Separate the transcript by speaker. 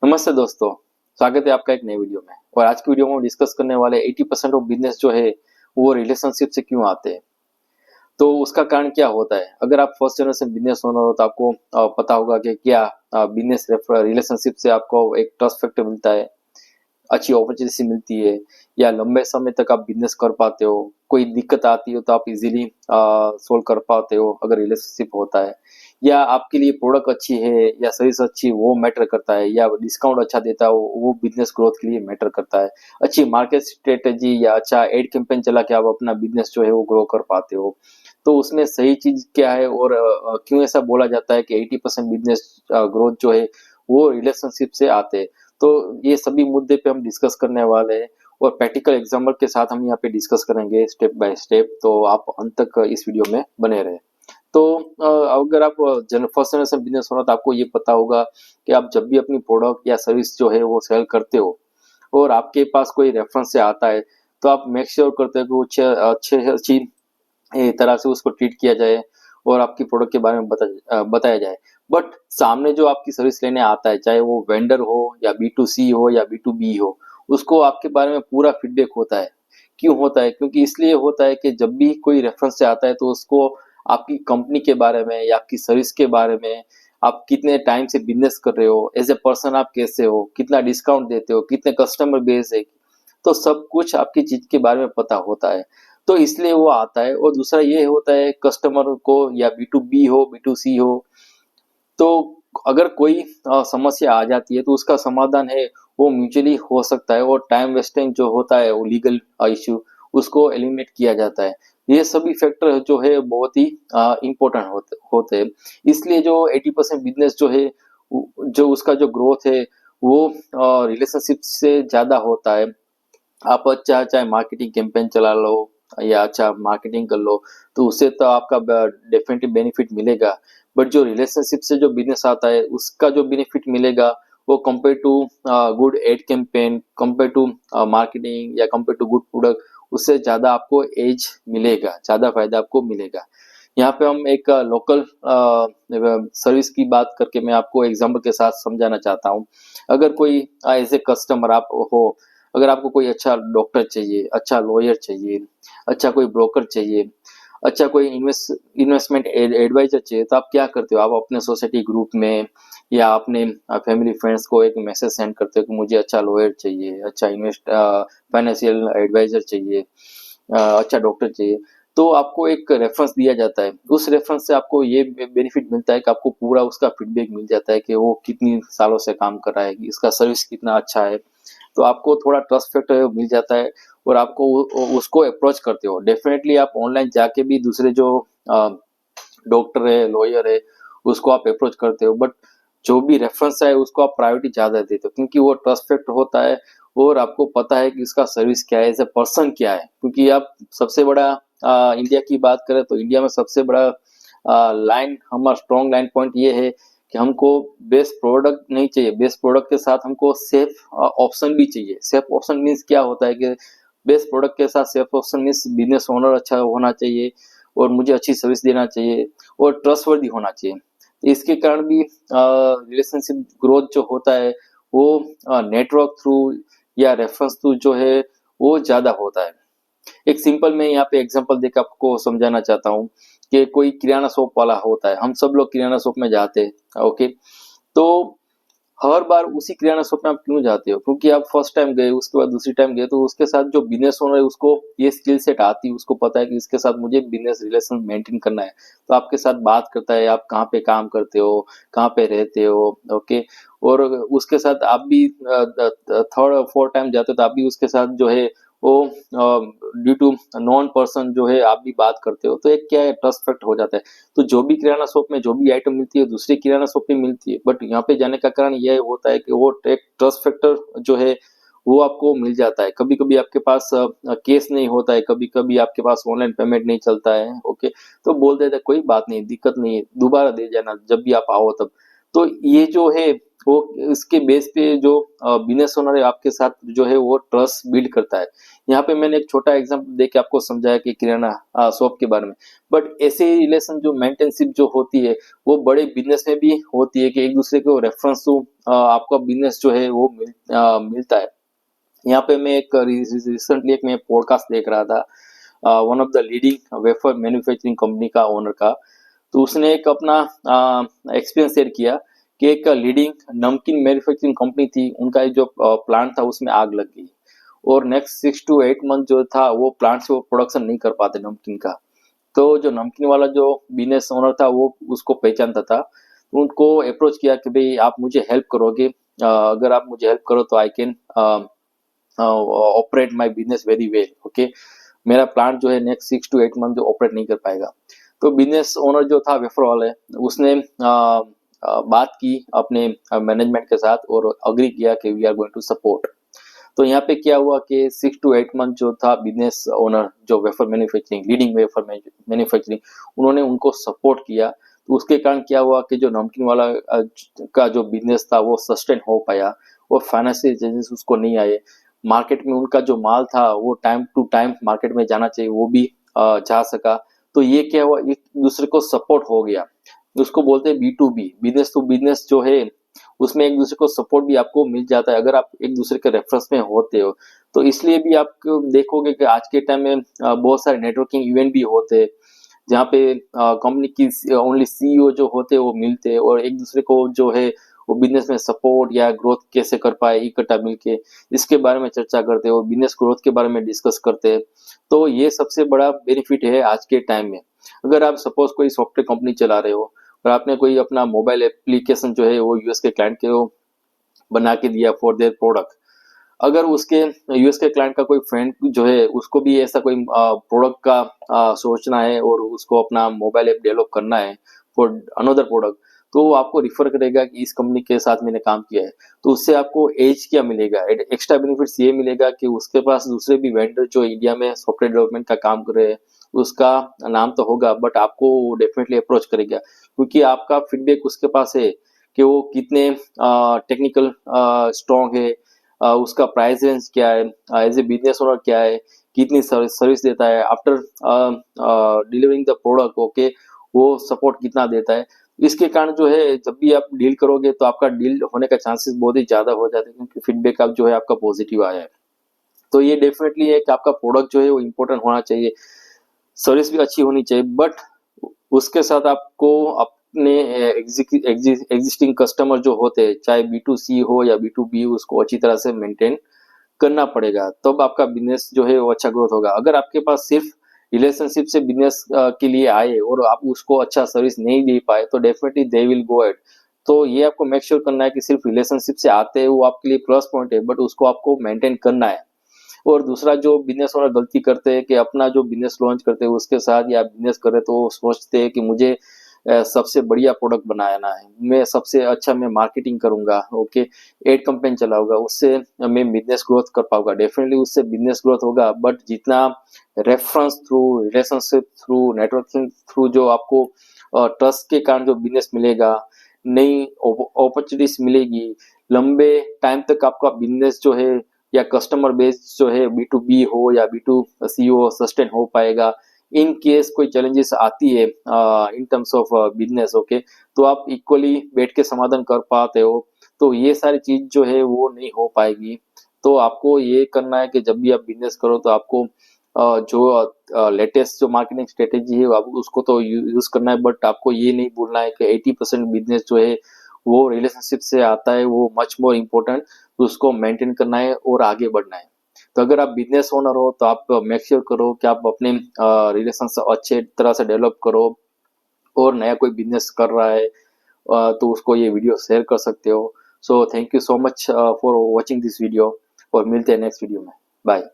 Speaker 1: नमस्ते दोस्तों, स्वागत है आपका एक नए वीडियो में। और आज की वीडियो में हम डिस्कस करने वाले 80% ऑफ बिजनेस जो है वो रिलेशनशिप से क्यों आते हैं। तो उसका कारण क्या होता है। अगर आप फर्स्ट जनरेशन बिजनेस ओनर हो तो आपको पता होगा कि क्या बिजनेस रिलेशनशिप से आपको एक ट्रस्ट फैक्टर मिलता है, अच्छी अपॉर्चुनिटी मिलती है, या लंबे समय तक आप बिजनेस कर पाते हो। कोई दिक्कत आती हो तो आप इजीली सोल्व कर पाते हो अगर रिलेशनशिप होता है, या आपके लिए प्रोडक्ट अच्छी है या सर्विस अच्छी वो मैटर करता है, या डिस्काउंट अच्छा देता है वो बिजनेस ग्रोथ के लिए मैटर करता है। अच्छी मार्केट स्ट्रेटेजी या अच्छा एड कैंपेन चला के आप अपना बिजनेस जो है वो ग्रो कर पाते हो। तो उसमें सही चीज क्या है और क्यों ऐसा बोला जाता है कि 80% बिजनेस ग्रोथ जो है वो रिलेशनशिप से आते हैं। तो ये सभी मुद्दे पे हम डिस्कस करने वाले हैं और प्रैक्टिकल एग्जाम्पल के साथ हम यहाँ पे डिस्कस करेंगे स्टेप बाय स्टेप। तो आप अंत तक इस वीडियो में बने रहे। तो अगर आप फर्स्ट जनरेशन बिजनेस ओनर तो आपको ये पता होगा कि आप जब भी अपनी प्रोडक्ट या सर्विस जो है वो सेल करते हो और आपके पास कोई रेफरेंस से आता है तो आप मेक श्योर करते हो कि वो अच्छी तरह से उसको ट्रीट किया जाए और आपकी प्रोडक्ट के बारे में बताया जाए। बट सामने जो आपकी सर्विस लेने आता है, चाहे वो वेंडर हो या B2C हो या B2B हो, उसको आपके बारे में पूरा फीडबैक होता है। क्यों होता है? क्योंकि इसलिए होता है कि जब भी कोई रेफरेंस से आता है तो उसको आपकी कंपनी के बारे में या आपकी सर्विस के बारे में, आप कितने टाइम से बिजनेस कर रहे हो, एज ए पर्सन आप कैसे हो, कितना डिस्काउंट देते हो, कितने कस्टमर बेस है, तो सब कुछ आपकी चीज के बारे में पता होता है। तो इसलिए वो आता है। और दूसरा ये होता है कस्टमर को, या B2B हो B2C हो, तो अगर कोई समस्या आ जाती है तो उसका समाधान है वो म्यूचुअली हो सकता है, और टाइम वेस्टिंग जो होता है वो लीगल इश्यू उसको एलिमिनेट किया जाता है। ये सभी फैक्टर जो है बहुत ही इम्पोर्टेंट होते हैं। इसलिए जो 80% बिजनेस जो है जो उसका जो ग्रोथ है वो रिलेशनशिप से ज्यादा होता है। आप अच्छा चाहे मार्केटिंग कैंपेन चला लो या अच्छा मार्केटिंग कर लो तो उससे तो आपका डेफिनेटली बेनिफिट मिलेगा। बट जो रिलेशनशिप से जो बिजनेस आता है उसका जो बेनिफिट मिलेगा वो compare to good ad campaign, compare to marketing या कंपेयर टू गुड प्रोडक्ट, उससे ज्यादा आपको एज मिलेगा, ज्यादा फायदा आपको मिलेगा। यहाँ पे हम एक लोकल सर्विस की बात करके मैं आपको एग्जांपल के साथ समझाना चाहता हूँ। अगर कोई एज ए कस्टमर आप हो, अगर आपको कोई अच्छा डॉक्टर चाहिए, अच्छा लॉयर चाहिए, अच्छा कोई ब्रोकर चाहिए, अच्छा कोई इन्वेस्टमेंट एडवाइजर चाहिए, तो आप क्या करते हो? आप अपने सोसाइटी ग्रुप में या अपने फैमिली फ्रेंड्स को एक मैसेज सेंड करते हो कि मुझे अच्छा लॉयर चाहिए, अच्छा फाइनेंशियल एडवाइजर चाहिए, अच्छा डॉक्टर चाहिए। तो आपको एक रेफरेंस दिया जाता है। उस रेफरेंस से आपको ये बेनिफिट मिलता है कि आपको पूरा उसका फीडबैक मिल जाता है कि वो कितनी सालों से काम कर रहा है, इसका सर्विस कितना अच्छा है। तो आपको थोड़ा ट्रस्ट फैक्टर मिल जाता है और आपको उसको अप्रोच करते हो। डेफिनेटली आप ऑनलाइन जाके भी दूसरे जो डॉक्टर है, लॉयर है, उसको आप अप्रोच करते हो, बट जो भी रेफरेंस है उसको आप प्रायोरिटी ज्यादा देते हो क्योंकि वो ट्रस्ट फैक्टर होता है और आपको पता है कि इसका सर्विस क्या है, एज ए पर्सन क्या है। क्योंकि आप सबसे बड़ा इंडिया की बात करें तो इंडिया में सबसे बड़ा लाइन, हमारा स्ट्रॉन्ग लाइन पॉइंट ये है कि हमको बेस्ट प्रोडक्ट नहीं चाहिए, बेस्ट प्रोडक्ट के साथ हमको सेफ ऑप्शन भी चाहिए। सेफ ऑप्शन मीन्स क्या होता है कि बेस्ट प्रोडक्ट के साथ safe option means business owner अच्छा होना चाहिए और मुझे अच्छी सर्विस देना चाहिए और ट्रस्टवर्दी होना चाहिए। इसके कारण भी रिलेशनशिप ग्रोथ जो होता है वो नेटवर्क थ्रू या रेफरेंस थ्रू जो है वो ज्यादा होता है। एक सिंपल मैं यहाँ पे एग्जांपल देकर आपको समझाना चाहता हूँ कि कोई किराना शॉप वाला होता है, हम सब लोग किराना शॉप में जाते हैं, ओके। तो हर बार उसी किराना शॉप में आप क्यों जाते हो? क्योंकि आप फर्स्ट टाइम गए, उसके बाद दूसरी टाइम गए, तो उसके साथ जो बिजनेस ओनर है उसको ये स्किल सेट आती है, उसको पता है कि इसके साथ मुझे बिजनेस रिलेशन मेंटेन करना है। तो आपके साथ बात करता है, आप कहाँ पे काम करते हो, कहाँ पे रहते हो, ओके। और उसके साथ आप भी थर्ड फोर्थ टाइम जाते हो तो आप भी उसके साथ जो है वो ड्यू टू नॉन पर्सन जो है आप भी बात करते हो, तो एक क्या है ट्रस्ट फैक्ट हो जाता है। तो जो भी किराना शॉप में जो भी आइटम मिलती है दूसरे किराना शॉप में मिलती है, बट यहाँ पे जाने का कारण यह होता है कि वो एक ट्रस्ट फैक्टर जो है वो आपको मिल जाता है। कभी कभी आपके पास केस नहीं होता है, कभी कभी आपके पास ऑनलाइन पेमेंट नहीं चलता है, ओके। तो बोल देते कोई बात नहीं, दिक्कत नहीं है, दोबारा दे जाना जब भी आप आओ तब। तो ये जो है वो इसके बेस पे जो बिजनेस ओनर है आपके साथ जो है वो ट्रस्ट बिल्ड करता है। यहाँ पे मैंने एक छोटा एग्जांपल दे के आपको समझाया कि किराना शॉप के बारे में, बट ऐसे रिलेशन जो मेंटेनशिप जो होती है वो बड़े बिजनेस में भी होती है कि एक दूसरे को रेफरेंस टू आपका बिजनेस जो है वो मिलता है। यहाँ पे मैं एक रिसेंटली एक मैं पॉडकास्ट देख रहा था one of the leading wafer manufacturing company का ओनर का। तो उसने एक अपना एक्सपीरियंस शेयर किया कि एक लीडिंग नमकीन मैन्युफैक्चरिंग कंपनी थी, उनका जो प्लांट था उसमें आग लग गई और नेक्स्ट 6 to 8 मंथ जो था वो प्लांट से वो प्रोडक्शन नहीं कर पाते नमकीन का। तो जो नमकीन वाला जो बिजनेस ओनर था वो उसको पहचानता था, तो उनको अप्रोच किया कि भाई आप मुझे हेल्प करोगे, अगर आप मुझे हेल्प करो तो I can operate my business very well, okay. मेरा प्लांट जो है नेक्स्ट 6 to 8 मंथ जो ऑपरेट नहीं कर पाएगा। तो बिजनेस ओनर जो था वेफर वाले उसने बात की अपने मैनेजमेंट के साथ और अग्री किया कि we are going to support. तो यहाँ पे क्या हुआ कि 6 to 8 मंथ जो था बिजनेस ओनर जो wafer manufacturing leading wafer manufacturing उन्होंने उनको सपोर्ट किया। तो उसके कारण क्या हुआ कि जो नमकीन वाला का जो बिजनेस था वो सस्टेन हो पाया और फाइनेंशियल चेंजेस उसको नहीं आए। मार्केट में उनका जो माल था वो टाइम टू टाइम मार्केट में जाना चाहिए वो भी जा सका। तो ये क्या हुआ, एक दूसरे को सपोर्ट हो गया। उसको बोलते हैं B2B, बिजनेस टू बिजनेस जो है उसमें एक दूसरे को सपोर्ट भी आपको मिल जाता है अगर आप एक दूसरे के रेफरेंस में होते हो। तो इसलिए भी आप देखोगे कि आज के टाइम में बहुत सारे नेटवर्किंग इवेंट भी होते हैं जहाँ पे कंपनी की ओनली CEO जो होते हैं वो मिलते हैं और एक दूसरे को जो है वो बिजनेस में सपोर्ट या ग्रोथ कैसे कर पाए इकट्ठा मिलके इसके बारे में चर्चा करते हैं और बिजनेस ग्रोथ के बारे में डिस्कस करते हैं। तो ये सबसे बड़ा बेनिफिट है आज के टाइम में। अगर आप सपोज कोई सॉफ्टवेयर कंपनी चला रहे हो और आपने कोई अपना मोबाइल एप्लीकेशन जो है वो US के क्लाइंट के बना के दिया फॉर देयर प्रोडक्ट, अगर उसके US के क्लाइंट का कोई फ्रेंड जो है उसको भी ऐसा कोई प्रोडक्ट का सोचना है और उसको अपना मोबाइल ऐप डेवलप करना है फॉर अनदर प्रोडक्ट, तो वो आपको रिफर करेगा कि इस कंपनी के साथ मैंने काम किया है। तो उससे आपको एज क्या मिलेगा, एक्स्ट्रा बेनिफिट्स ये मिलेगा कि उसके पास दूसरे भी वेंडर जो इंडिया में सॉफ्टवेयर डेवलपमेंट का काम कर रहे हैं उसका नाम तो होगा बट आपको डेफिनेटली अप्रोच करेगा क्योंकि आपका फीडबैक उसके पास है कि वो कितने टेक्निकल स्ट्रॉन्ग है, उसका प्राइस रेंज क्या है, एज ए बिजनेस ओनर क्या है, कितनी सर्विस देता है after delivering the product, okay, वो सपोर्ट कितना देता है। इसके कारण जो है जब भी आप डील करोगे तो आपका डील होने का चांसेस बहुत ही ज्यादा हो जाते हैं क्योंकि फीडबैक आप जो है आपका पॉजिटिव आया है। तो ये डेफिनेटली है कि आपका प्रोडक्ट जो है वो इम्पोर्टेंट होना चाहिए, सर्विस भी अच्छी होनी चाहिए, बट उसके साथ आपको अपने एग्जिस्टिंग कस्टमर जो होते हैं चाहे B2C हो या B2B उसको अच्छी तरह से मेंटेन करना पड़ेगा, तब आपका बिजनेस जो है वो अच्छा ग्रोथ होगा। अगर आपके पास सिर्फ रिलेशनशिप से बिजनेस के लिए आए और आप उसको अच्छा सर्विस नहीं दे पाए तो definitely they will go at. तो ये आपको मेक श्योर करना है कि सिर्फ रिलेशनशिप से आते हैं वो आपके लिए प्लस पॉइंट है बट उसको आपको मेंटेन करना है। और दूसरा जो बिजनेस ओनर गलती करते हैं कि अपना जो बिजनेस लॉन्च करते हैं उसके साथ या बिजनेस करे तो वो सोचते हैं कि मुझे सबसे बढ़िया प्रोडक्ट बनाना है, मैं सबसे अच्छा मैं मार्केटिंग करूंगा, ओके, एड कैंपेन चलाऊंगा, उससे मैं बिजनेस ग्रोथ कर पाऊंगा। डेफिनेटली उससे बिजनेस ग्रोथ होगा बट जितना reference through relationship through networking through जो आपको ट्रस्ट के कारण जो बिजनेस मिलेगा, नई अपॉर्चुनिटीज मिलेगी, लंबे टाइम तक आपका बिजनेस जो है या कस्टमर बेस जो है B2B हो या B2C हो सस्टेन हो पाएगा। इन केस कोई चैलेंजेस आती है in terms of business, okay, तो आप इक्वली बैठ के समाधान कर पाते हो। तो ये सारी चीज जो है वो नहीं हो पाएगी। तो आपको ये करना है कि जब भी आप बिजनेस करो तो आपको जो लेटेस्ट जो मार्केटिंग स्ट्रेटेजी है आप उसको तो यूज करना है बट आपको ये नहीं भूलना है कि 80% बिजनेस जो है वो रिलेशनशिप से आता है, वो मच मोर इम्पोर्टेंट, तो उसको मेंटेन करना है और आगे बढ़ना है। तो अगर आप बिजनेस ओनर हो तो आप मेक श्योर करो कि आप अपने रिलेशन अच्छे तरह से डेवलप करो और नया कोई बिजनेस कर रहा है तो उसको ये वीडियो शेयर कर सकते हो। So thank you so much for watching this video और मिलते हैं नेक्स्ट वीडियो में। बाय।